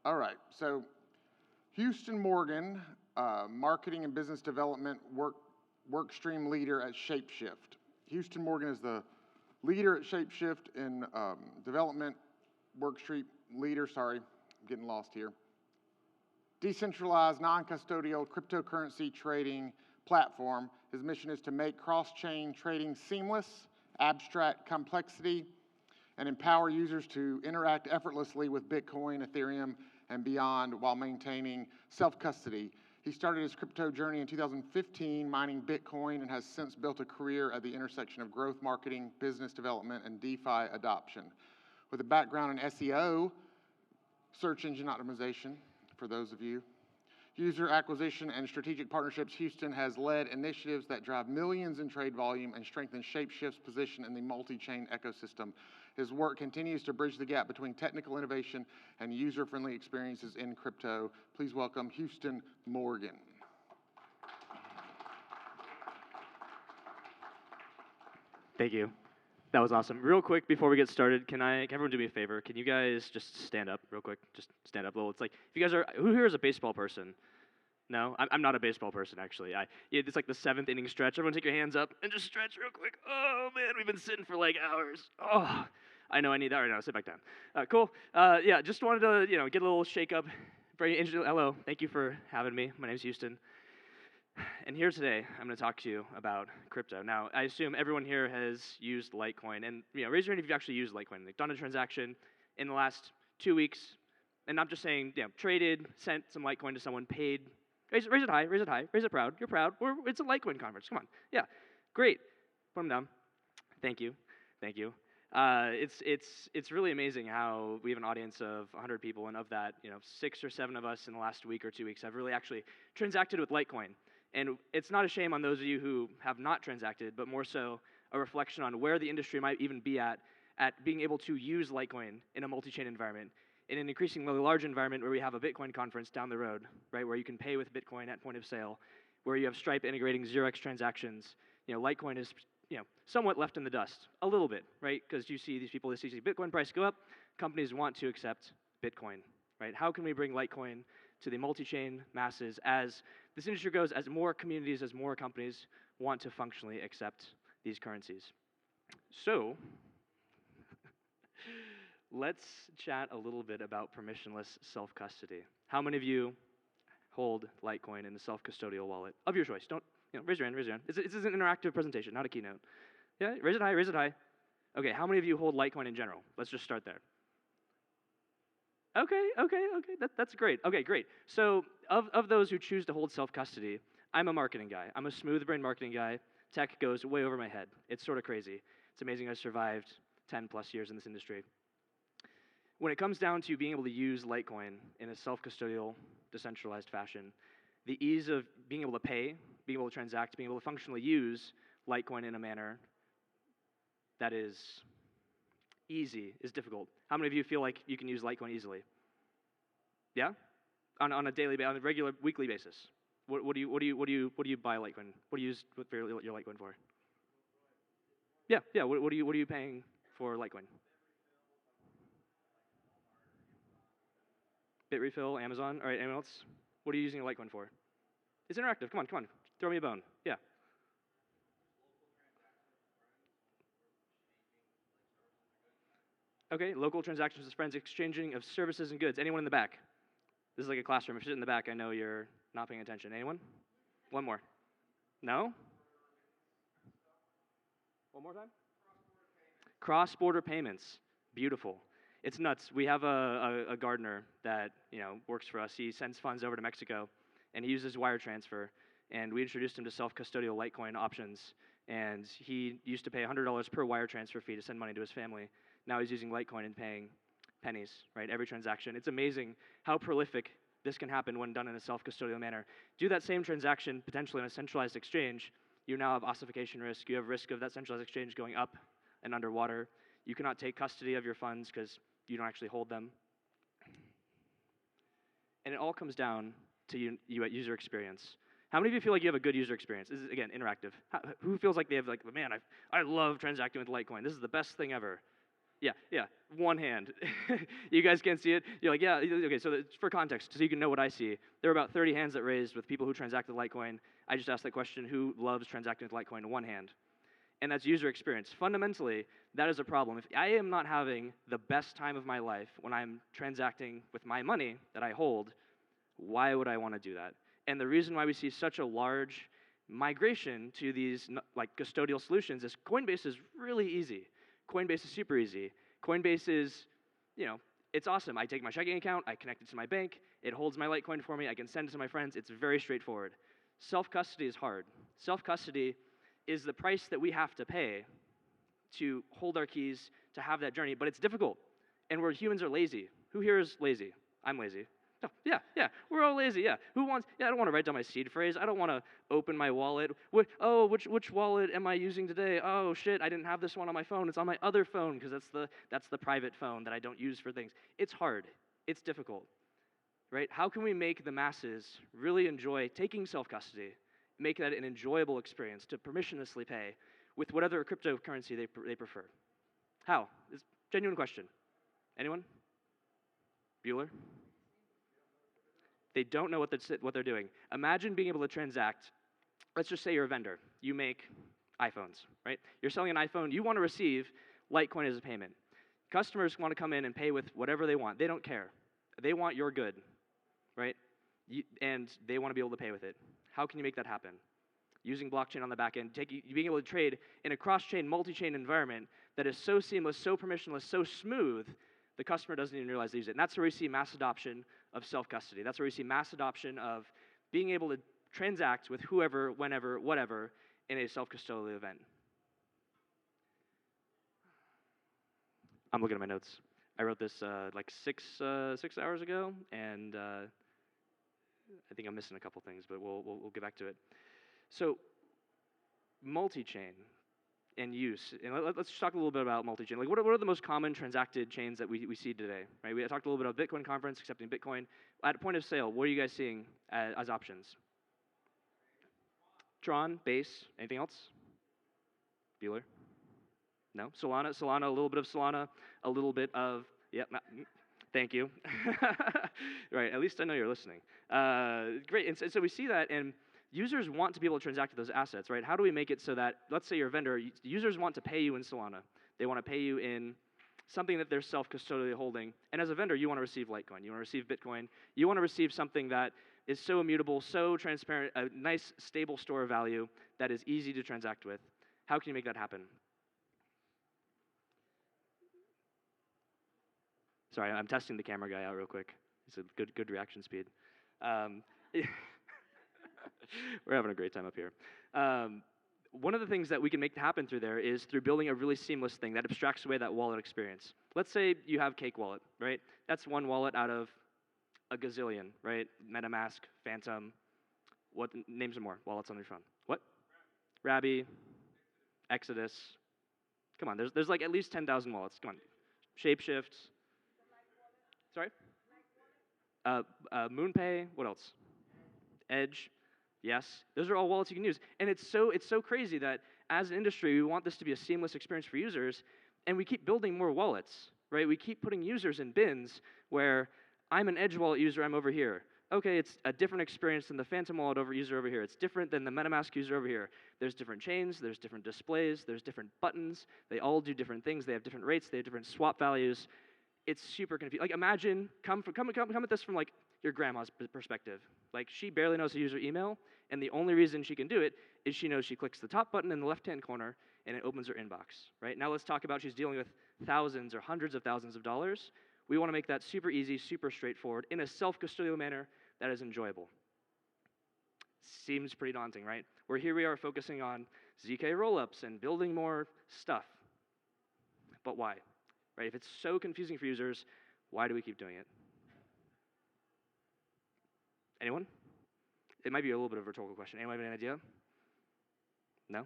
All right, so Houston Morgan, marketing and business development workstream leader at ShapeShift. Houston Morgan is the leader at ShapeShift in development workstream leader. Sorry, I'm getting lost here. Decentralized, non-custodial cryptocurrency trading platform. His mission is to make cross-chain trading seamless, abstract complexity, and empower users to interact effortlessly with Bitcoin, Ethereum, and beyond while maintaining self-custody. He started his crypto journey in 2015 mining Bitcoin and has since built a career at the intersection of growth marketing, business development, and DeFi adoption. With a background in SEO, search engine optimization, for those of you, user acquisition, and strategic partnerships, Houston has led initiatives that drive millions in trade volume and strengthen ShapeShift's position in the multi-chain ecosystem. His work continues to bridge the gap between technical innovation and user-friendly experiences in crypto. Please welcome Houston Morgan. Thank you. That was awesome. Real quick before we get started, can everyone do me a favor? Can you guys just stand up real quick? Just stand up a little. It's like, if you guys are, who here is a baseball person? No? I'm not a baseball person, actually. It's like the 7th inning stretch. Everyone take your hands up and just stretch real quick. Oh, man, we've been sitting for like hours. Oh, I know I need that right now. Sit back down. Cool. Yeah, just wanted to, get a little shake up. Very interesting. Hello. Thank you for having me. My name's Houston. And here today, I'm going to talk to you about crypto. Now, I assume everyone here has used Litecoin. And raise your hand if you've actually used Litecoin. Like, done a transaction in the last 2 weeks. And I'm just saying, traded, sent some Litecoin to someone, paid. Raise it high, raise it high, raise it proud. You're proud. It's a Litecoin conference. Come on. Yeah, great. Put them down. Thank you. Thank you. It's really amazing how we have an audience of 100 people, and of that, 6 or 7 of us in the last week or 2 weeks have really actually transacted with Litecoin. And it's not a shame on those of you who have not transacted, but more so a reflection on where the industry might even be at being able to use Litecoin in a multi-chain environment, in an increasingly large environment where we have a Bitcoin conference down the road, right, where you can pay with Bitcoin at point of sale, where you have Stripe integrating 0x transactions. Litecoin is somewhat left in the dust, a little bit, right? Because you see these people, they see Bitcoin price go up, companies want to accept Bitcoin, right? How can we bring Litecoin to the multi-chain masses as this industry grows, as more communities, as more companies want to functionally accept these currencies? So, let's chat a little bit about permissionless self-custody. How many of you hold Litecoin in a self-custodial wallet of your choice? Don't, raise your hand, raise your hand. This is an interactive presentation, not a keynote. Yeah, raise it high, raise it high. Okay, how many of you hold Litecoin in general? Let's just start there. Okay, that's great. Okay, great. So of those who choose to hold self-custody, I'm a marketing guy. I'm a smooth brain marketing guy. Tech goes way over my head. It's sort of crazy. It's amazing I survived 10 plus years in this industry. When it comes down to being able to use Litecoin in a self-custodial, decentralized fashion, the ease of being able to pay, being able to transact, being able to functionally use Litecoin in a manner that is easy is difficult. How many of you feel like you can use Litecoin easily? Yeah, on a daily, on a regular, weekly basis. What do you buy Litecoin? What do you use your Litecoin for? Yeah. What are you paying for Litecoin? Bitrefill, Amazon. All right, anyone else? What are you using Litecoin for? It's interactive. Come on. Throw me a bone. Yeah. Okay, local transactions with friends, exchanging of services and goods. Anyone in the back? This is like a classroom. If you sit in the back, I know you're not paying attention. Anyone? One more. No? One more time? Cross-border payments. Beautiful. It's nuts. We have a gardener that works for us. He sends funds over to Mexico, and he uses wire transfer. And we introduced him to self-custodial Litecoin options. And he used to pay $100 per wire transfer fee to send money to his family. Now he's using Litecoin and paying pennies, right, every transaction. It's amazing how prolific this can happen when done in a self-custodial manner. Do that same transaction potentially in a centralized exchange, you now have ossification risk. You have risk of that centralized exchange going up and underwater. You cannot take custody of your funds because you don't actually hold them. And it all comes down to you at user experience. How many of you feel like you have a good user experience? This is, again, interactive. Who feels like they have, like, man, I love transacting with Litecoin. This is the best thing ever. Yeah, one hand. You guys can't see it? You're like, yeah, okay, so for context, so you can know what I see, there are about 30 hands that raised with people who transact with Litecoin. I just asked that question, who loves transacting with Litecoin? One hand. And that's user experience. Fundamentally, that is a problem. If I am not having the best time of my life when I'm transacting with my money that I hold, why would I want to do that? And the reason why we see such a large migration to these like custodial solutions is Coinbase is really easy. Coinbase is super easy. Coinbase is, it's awesome. I take my checking account, I connect it to my bank, it holds my Litecoin for me, I can send it to my friends. It's very straightforward. Self-custody is hard. Self-custody is the price that we have to pay to hold our keys, to have that journey, but it's difficult. And humans are lazy. Who here is lazy? I'm lazy. Oh, yeah, we're all lazy, yeah. I don't want to write down my seed phrase. I don't want to open my wallet. Which wallet am I using today? Oh, shit, I didn't have this one on my phone. It's on my other phone because that's the private phone that I don't use for things. It's hard. It's difficult, right? How can we make the masses really enjoy taking self-custody, make that an enjoyable experience to permissionlessly pay with whatever cryptocurrency they prefer? How? It's a genuine question. Anyone? Bueller? They don't know what they're doing. Imagine being able to transact. Let's just say you're a vendor. You make iPhones, right? You're selling an iPhone. You want to receive Litecoin as a payment. Customers want to come in and pay with whatever they want. They don't care. They want your good, right? And they want to be able to pay with it. How can you make that happen? Using blockchain on the back end, being able to trade in a cross-chain, multi-chain environment that is so seamless, so permissionless, so smooth, the customer doesn't even realize they use it. And that's where we see mass adoption of self-custody. That's where we see mass adoption of being able to transact with whoever, whenever, whatever in a self-custodial event. I'm looking at my notes. I wrote this like 6 hours ago, and I think I'm missing a couple things, but we'll get back to it. So, multi-chain and use. And let's talk a little bit about multi-chain. Like, what are the most common transacted chains that we see today? Right? We talked a little bit about Bitcoin conference, accepting Bitcoin. At point of sale, what are you guys seeing as options? Tron, Base, anything else? Bueller? No? Solana, a little bit of Solana, a little bit of, thank you. Right, at least I know you're listening. Great, and so we see that, and users want to be able to transact with those assets, right? How do we make it so that, let's say you're a vendor, users want to pay you in Solana. They want to pay you in something that they're self-custodially holding. And as a vendor, you want to receive Litecoin. You want to receive Bitcoin. You want to receive something that is so immutable, so transparent, a nice, stable store of value that is easy to transact with. How can you make that happen? Sorry, I'm testing the camera guy out real quick. It's a good reaction speed. We're having a great time up here. One of the things that we can make happen through there is through building a really seamless thing that abstracts away that wallet experience. Let's say you have Cake Wallet, right? That's one wallet out of a gazillion, right? MetaMask, Phantom, what name some more wallets on your phone? What? Rabby, Exodus. Come on, there's like at least 10,000 wallets. Come on. ShapeShift. Sorry? MoonPay, what else? Edge. Yes, those are all wallets you can use. And it's so crazy that as an industry, we want this to be a seamless experience for users, and we keep building more wallets, right? We keep putting users in bins where I'm an Edge wallet user, I'm over here. Okay, it's a different experience than the Phantom wallet user over here. It's different than the MetaMask user over here. There's different chains, there's different displays, there's different buttons. They all do different things. They have different rates. They have different swap values. It's super confusing. Like, imagine, come at this from like your grandma's perspective. Like, she barely knows how to use her email, and the only reason she can do it is she knows she clicks the top button in the left-hand corner, and it opens her inbox, right? Now let's talk about she's dealing with thousands or hundreds of thousands of dollars. We want to make that super easy, super straightforward, in a self-custodial manner that is enjoyable. Seems pretty daunting, right? Where here we are focusing on ZK rollups and building more stuff. But why? Right? If it's so confusing for users, why do we keep doing it? Anyone? It might be a little bit of a rhetorical question. Anyone have any idea? No?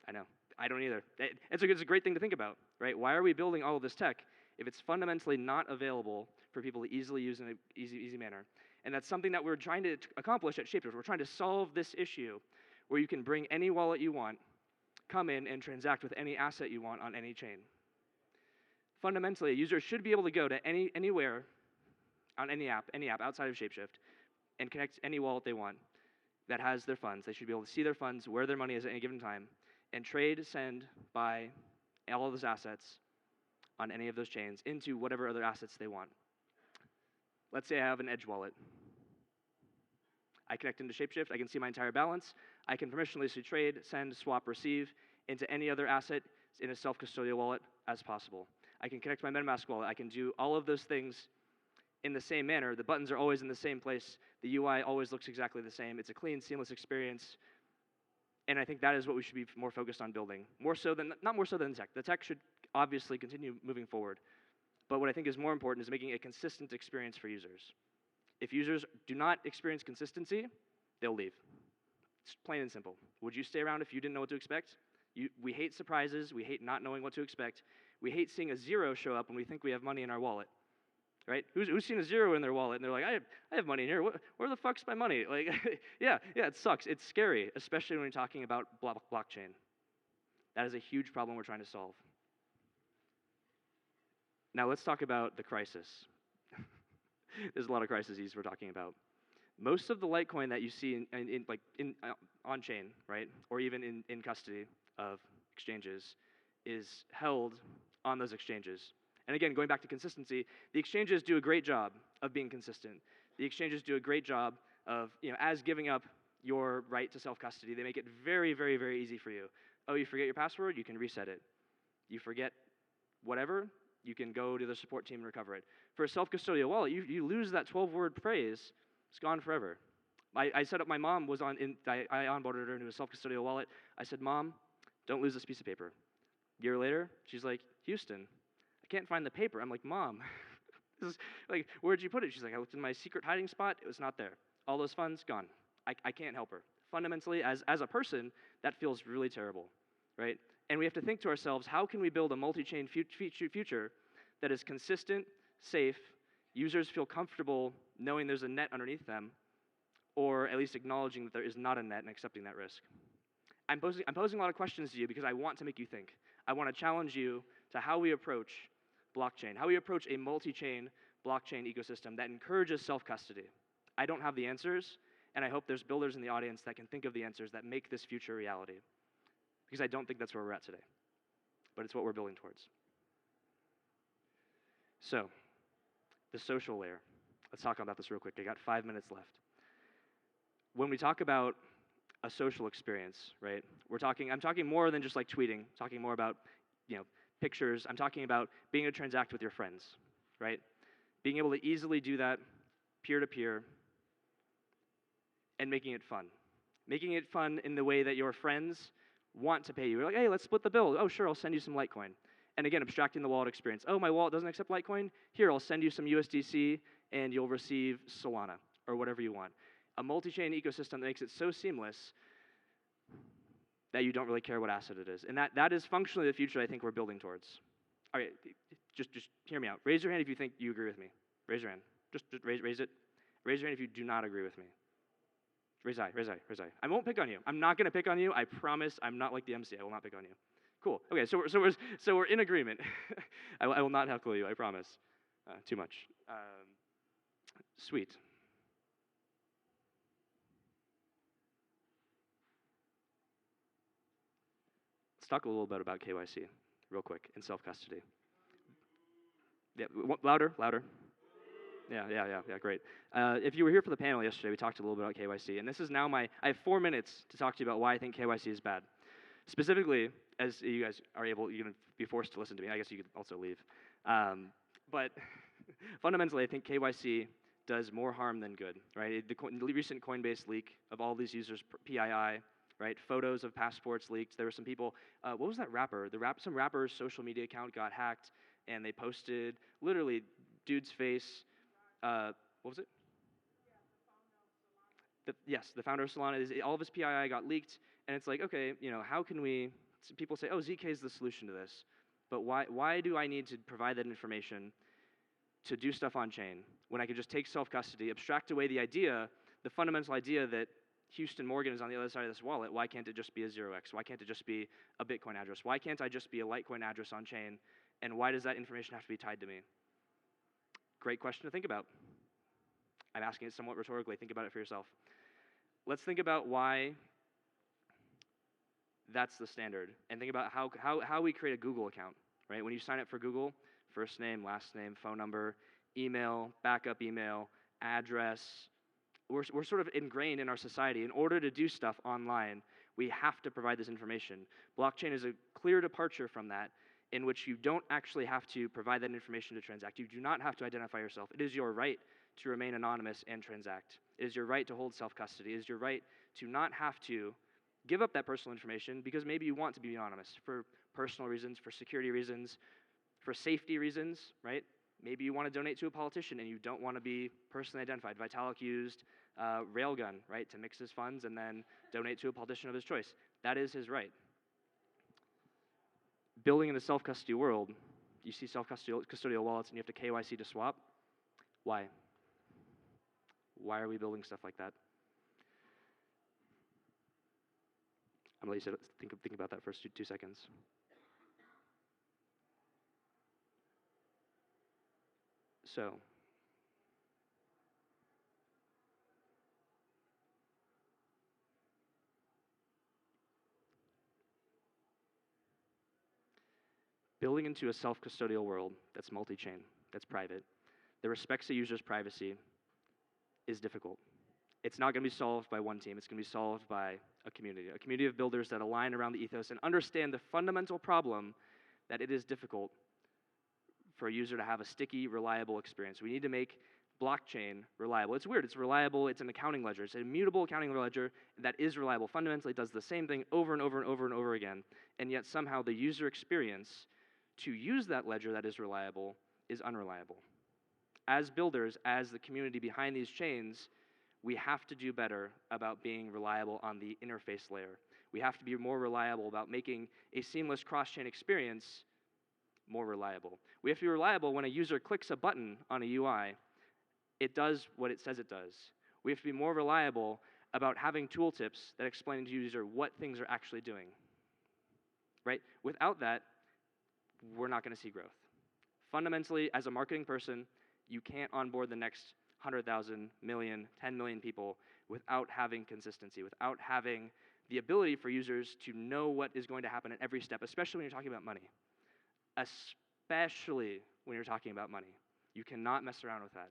I know. I don't either. It's a great thing to think about, right? Why are we building all of this tech if it's fundamentally not available for people to easily use in an easy manner? And that's something that we're trying to accomplish at ShapeShift. We're trying to solve this issue where you can bring any wallet you want, come in and transact with any asset you want on any chain. fundamentally, a user should be able to go to anywhere on any app outside of ShapeShift and connect any wallet they want that has their funds. They should be able to see their funds, where their money is at any given time, and trade, send, buy all of those assets on any of those chains into whatever other assets they want. Let's say I have an Edge wallet. I connect into ShapeShift. I can see my entire balance. I can permissionlessly trade, send, swap, receive into any other asset in a self-custodial wallet as possible. I can connect my MetaMask wallet. I can do all of those things in the same manner. The buttons are always in the same place. The UI always looks exactly the same. It's a clean, seamless experience. And I think that is what we should be more focused on building. Not more so than tech. The tech should obviously continue moving forward. But what I think is more important is making a consistent experience for users. If users do not experience consistency, they'll leave. It's plain and simple. Would you stay around if you didn't know what to expect? We hate surprises. We hate not knowing what to expect. We hate seeing a zero show up when we think we have money in our wallet. Right? Who's seen a zero in their wallet and they're like, I have money in here. Where the fuck's my money? Like, yeah, it sucks. It's scary, especially when you're talking about blockchain. That is a huge problem we're trying to solve. Now let's talk about the crisis. There's a lot of crises we're talking about. Most of the Litecoin that you see on chain, right, or even in custody of exchanges, is held on those exchanges. And again, going back to consistency, the exchanges do a great job of being consistent. The exchanges do a great job of, as giving up your right to self-custody, they make it very, very, very easy for you. Oh, you forget your password? You can reset it. You forget whatever? You can go to the support team and recover it. For a self-custodial wallet, you lose that 12-word phrase, it's gone forever. I set up, my mom was I onboarded her into a self-custodial wallet. I said, Mom, don't lose this piece of paper. A year later, she's like, Houston, I can't find the paper. I'm like, Mom, this is, like, where'd you put it? She's like, I looked in my secret hiding spot. It was not there. All those funds, gone. I can't help her. Fundamentally, as a person, that feels really terrible, right? And we have to think to ourselves, how can we build a multi-chain future that is consistent, safe, users feel comfortable knowing there's a net underneath them, or at least acknowledging that there is not a net and accepting that risk? I'm posing a lot of questions to you because I want to make you think. I want to challenge you to how we approach blockchain, how we approach a multi-chain blockchain ecosystem that encourages self-custody. I don't have the answers, and I hope there's builders in the audience that can think of the answers that make this future reality. Because I don't think that's where we're at today, but it's what we're building towards. So, the social layer. Let's talk about this real quick. I got 5 minutes left. When we talk about a social experience, right? I'm talking more than just like tweeting. I'm talking more about, pictures. I'm talking about being able to transact with your friends, right? Being able to easily do that peer-to-peer and making it fun. Making it fun in the way that your friends want to pay you. You're like, hey, let's split the bill. Oh, sure, I'll send you some Litecoin. And again, abstracting the wallet experience. Oh, my wallet doesn't accept Litecoin? Here, I'll send you some USDC, and you'll receive Solana, or whatever you want. A multi-chain ecosystem that makes it so seamless that you don't really care what asset it is. And that is functionally the future I think we're building towards. All right, just hear me out. Raise your hand if you think you agree with me. Raise your hand. Just raise it. Raise your hand if you do not agree with me. Raise eye. I won't pick on you. I'm not going to pick on you. I promise I'm not like the MC. I will not pick on you. Cool. Okay, so we're in agreement. I will not heckle you, I promise. Too much. Sweet. Let's talk a little bit about KYC, real quick, in self-custody. Yeah, louder. Yeah, great. If you were here for the panel yesterday, we talked a little bit about KYC, and this is now I have 4 minutes to talk to you about why I think KYC is bad. Specifically, as you guys are able, you're going to be forced to listen to me. I guess you could also leave. But fundamentally, I think KYC does more harm than good, right? The recent Coinbase leak of all these users' PII, right? Photos of passports leaked. There were some people, what was that rapper? Some rapper's social media account got hacked, and they posted literally dude's face. What was it? The founder of Solana. All of his PII got leaked, and it's like, okay, how can we? People say, oh, ZK is the solution to this, but why do I need to provide that information to do stuff on chain when I could just take self-custody, abstract away the fundamental idea that Houston Morgan is on the other side of this wallet? Why can't it just be a 0x? Why can't it just be a Bitcoin address? Why can't I just be a Litecoin address on chain And why does that information have to be tied to me? Great question to think about. I'm asking it somewhat rhetorically. Think about it for yourself. Let's think about why that's the standard, and think about how we create a Google account, right? When you sign up for Google, first name, last name, phone number, email, backup email, address. We're sort of ingrained in our society. In order to do stuff online, we have to provide this information. Blockchain is a clear departure from that, in which you don't actually have to provide that information to transact. You do not have to identify yourself. It is your right to remain anonymous and transact. It is your right to hold self-custody. It is your right to not have to give up that personal information because maybe you want to be anonymous for personal reasons, for security reasons, for safety reasons, right? Maybe you want to donate to a politician and you don't want to be personally identified. Vitalik used Railgun, right, to mix his funds and then donate to a politician of his choice. That is his right. Building in the self-custody world, you see self-custodial wallets and you have to KYC to swap. Why? Why are we building stuff like that? I'm going to let you think about that for 2 seconds. So, building into a self-custodial world that's multi-chain, that's private, that respects the user's privacy is difficult. It's not going to be solved by one team. It's going to be solved by a community of builders that align around the ethos and understand the fundamental problem that it is difficult for a user to have a sticky, reliable experience. We need to make blockchain reliable. It's weird. It's reliable. It's an accounting ledger. It's an immutable accounting ledger that is reliable. Fundamentally, it does the same thing over and over and over and over again, and yet somehow the user experience to use that ledger that is reliable is unreliable. As builders, as the community behind these chains, we have to do better about being reliable on the interface layer. We have to be more reliable about making a seamless cross-chain experience more reliable. We have to be reliable when a user clicks a button on a UI, it does what it says it does. We have to be more reliable about having tooltips that explain to the user what things are actually doing, right? Without that, we're not going to see growth. Fundamentally, as a marketing person, you can't onboard the next 100,000, million, 10 million people without having consistency, without having the ability for users to know what is going to happen at every step, especially when you're talking about money. Especially when you're talking about money. You cannot mess around with that.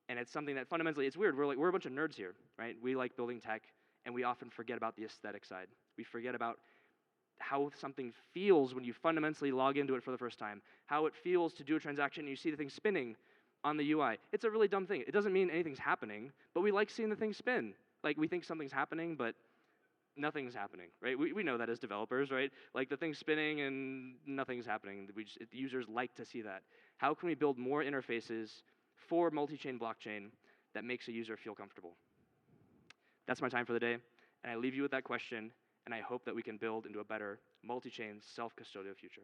And it's something that fundamentally, it's weird. We're a bunch of nerds here, right? We like building tech, and we often forget about the aesthetic side. We forget about how something feels when you fundamentally log into it for the first time, how it feels to do a transaction and you see the thing spinning on the UI. It's a really dumb thing. It doesn't mean anything's happening, but we like seeing the thing spin. Like, we think something's happening, but nothing's happening, right? We know that as developers, right? Like, the thing's spinning and nothing's happening. The users like to see that. How can we build more interfaces for multi-chain blockchain that makes a user feel comfortable? That's my time for the day, and I leave you with that question, and I hope that we can build into a better multi-chain self-custodial future.